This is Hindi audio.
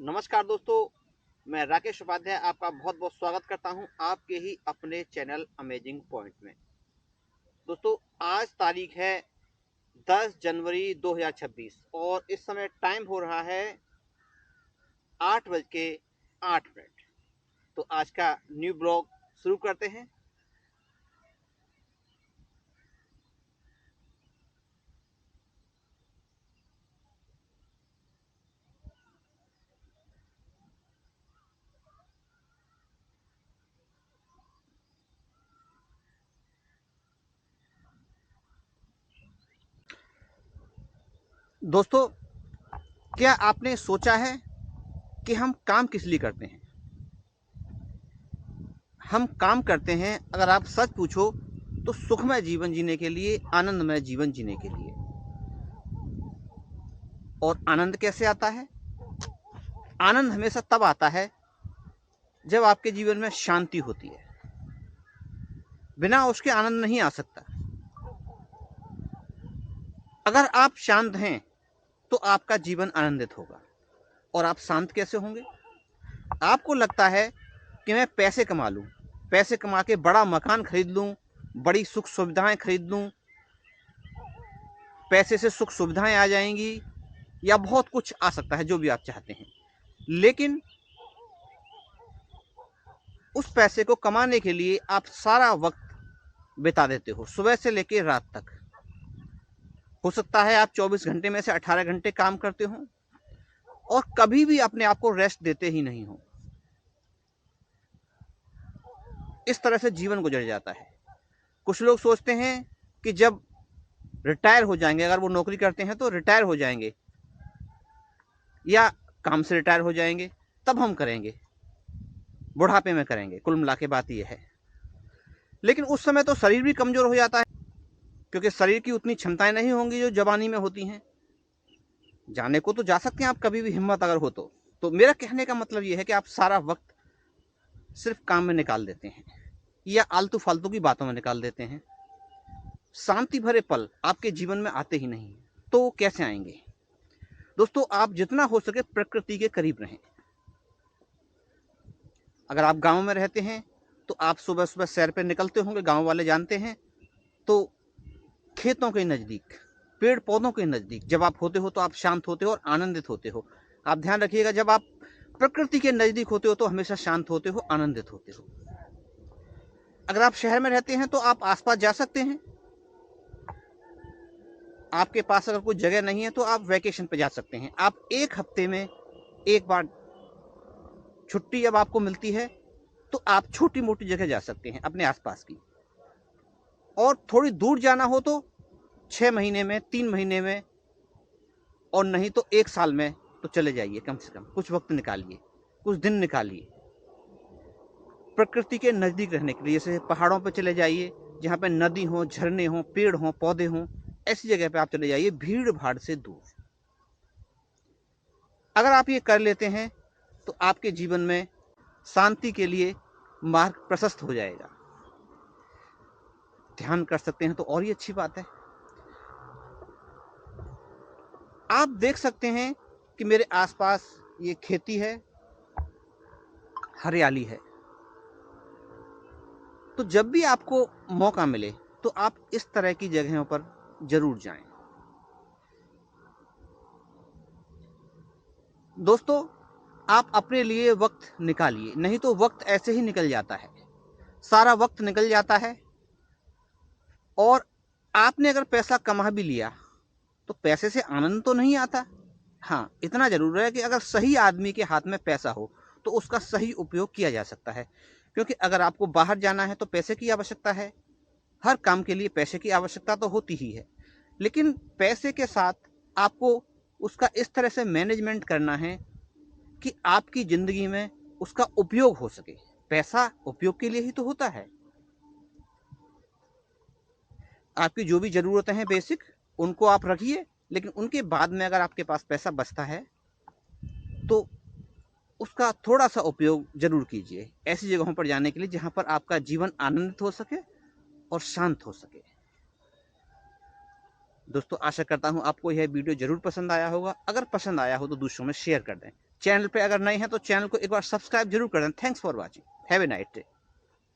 नमस्कार दोस्तों, मैं राकेश उपाध्याय आपका बहुत बहुत स्वागत करता हूं आपके ही अपने चैनल अमेजिंग पॉइंट में। दोस्तों, आज तारीख है 10 जनवरी 2026 और इस समय टाइम हो रहा है 8:08। तो आज का न्यू ब्लॉग शुरू करते हैं। दोस्तों, क्या आपने सोचा है कि हम काम किस लिए करते हैं? हम काम करते हैं, अगर आप सच पूछो तो सुखमय जीवन जीने के लिए, आनंदमय जीवन जीने के लिए। और आनंद कैसे आता है? आनंद हमेशा तब आता है जब आपके जीवन में शांति होती है। बिना उसके आनंद नहीं आ सकता। अगर आप शांत हैं तो आपका जीवन आनंदित होगा। और आप शांत कैसे होंगे? आपको लगता है कि मैं पैसे कमा लूं, पैसे कमा के बड़ा मकान खरीद लूं, बड़ी सुख सुविधाएं खरीद लूं, पैसे से सुख सुविधाएं आ जाएंगी या बहुत कुछ आ सकता है जो भी आप चाहते हैं। लेकिन उस पैसे को कमाने के लिए आप सारा वक्त बिता देते हो, सुबह से लेकर रात तक। हो सकता है आप 24 घंटे में से 18 घंटे काम करते हो और कभी भी अपने आप को रेस्ट देते ही नहीं हो। इस तरह से जीवन गुजर जाता है। कुछ लोग सोचते हैं कि जब रिटायर हो जाएंगे, अगर वो नौकरी करते हैं तो रिटायर हो जाएंगे या काम से रिटायर हो जाएंगे, तब हम करेंगे, बुढ़ापे में करेंगे। कुल मिला के बात यह है। लेकिन उस समय तो शरीर भी कमजोर हो जाता है, क्योंकि शरीर की उतनी क्षमताएं नहीं होंगी जो जवानी में होती हैं। जाने को तो जा सकते हैं आप कभी भी, हिम्मत अगर हो तो मेरा कहने का मतलब यह है कि आप सारा वक्त सिर्फ काम में निकाल देते हैं या आलतू फालतू की बातों में निकाल देते हैं। शांति भरे पल आपके जीवन में आते ही नहीं, तो कैसे आएंगे? दोस्तों, आप जितना हो सके प्रकृति के करीब रहें। अगर आप गांव में रहते हैं तो आप सुबह सुबह सैर पे निकलते होंगे, गांव वाले जानते हैं। तो खेतों के नज़दीक, पेड़ पौधों के नज़दीक जब आप होते हो तो आप शांत होते हो और आनंदित होते हो। आप ध्यान रखिएगा, जब आप प्रकृति के नज़दीक होते हो तो हमेशा शांत होते हो, आनंदित होते हो। अगर आप शहर में रहते हैं तो आप आसपास जा सकते हैं। आपके पास अगर कोई जगह नहीं है तो आप वैकेशन पे जा सकते हैं। आप एक हफ्ते में एक बार छुट्टी जब आपको मिलती है तो आप छोटी मोटी जगह जा सकते हैं अपने आसपास की। और थोड़ी दूर जाना हो तो 6 महीने में, 3 महीने में, और नहीं तो 1 साल में तो चले जाइए। कम से कम कुछ वक्त निकालिए, कुछ दिन निकालिए प्रकृति के नज़दीक रहने के लिए। जैसे पहाड़ों पर चले जाइए, जहाँ पे नदी हो, झरने हो, पेड़ हो, पौधे हों। ऐसी जगह पे आप चले जाइए, भीड़ भाड़ से दूर। अगर आप ये कर लेते हैं तो आपके जीवन में शांति के लिए मार्ग प्रशस्त हो जाएगा। ध्यान कर सकते हैं तो और ही अच्छी बात है। आप देख सकते हैं कि मेरे आसपास ये खेती है, हरियाली है। तो जब भी आपको मौका मिले तो आप इस तरह की जगहों पर जरूर जाएं। दोस्तों, आप अपने लिए वक्त निकालिए, नहीं तो वक्त ऐसे ही निकल जाता है, सारा वक्त निकल जाता है। और आपने अगर पैसा कमा भी लिया तो पैसे से आनंद तो नहीं आता। हाँ, इतना जरूर है कि अगर सही आदमी के हाथ में पैसा हो तो उसका सही उपयोग किया जा सकता है। क्योंकि अगर आपको बाहर जाना है तो पैसे की आवश्यकता है, हर काम के लिए पैसे की आवश्यकता तो होती ही है। लेकिन पैसे के साथ आपको उसका इस तरह से मैनेजमेंट करना है कि आपकी जिंदगी में उसका उपयोग हो सके। पैसा उपयोग के लिए ही तो होता है। आपकी जो भी जरूरतें हैं बेसिक, उनको आप रखिए, लेकिन उनके बाद में अगर आपके पास पैसा बचता है तो उसका थोड़ा सा उपयोग जरूर कीजिए ऐसी जगहों पर जाने के लिए जहां पर आपका जीवन आनंदित हो सके और शांत हो सके। दोस्तों, आशा करता हूं आपको यह वीडियो जरूर पसंद आया होगा। अगर पसंद आया हो तो दूसरों में शेयर कर दें। चैनल पे अगर नए हैं तो चैनल को एक बार सब्सक्राइब जरूर कर दें। Thanks for watching, have a nice day.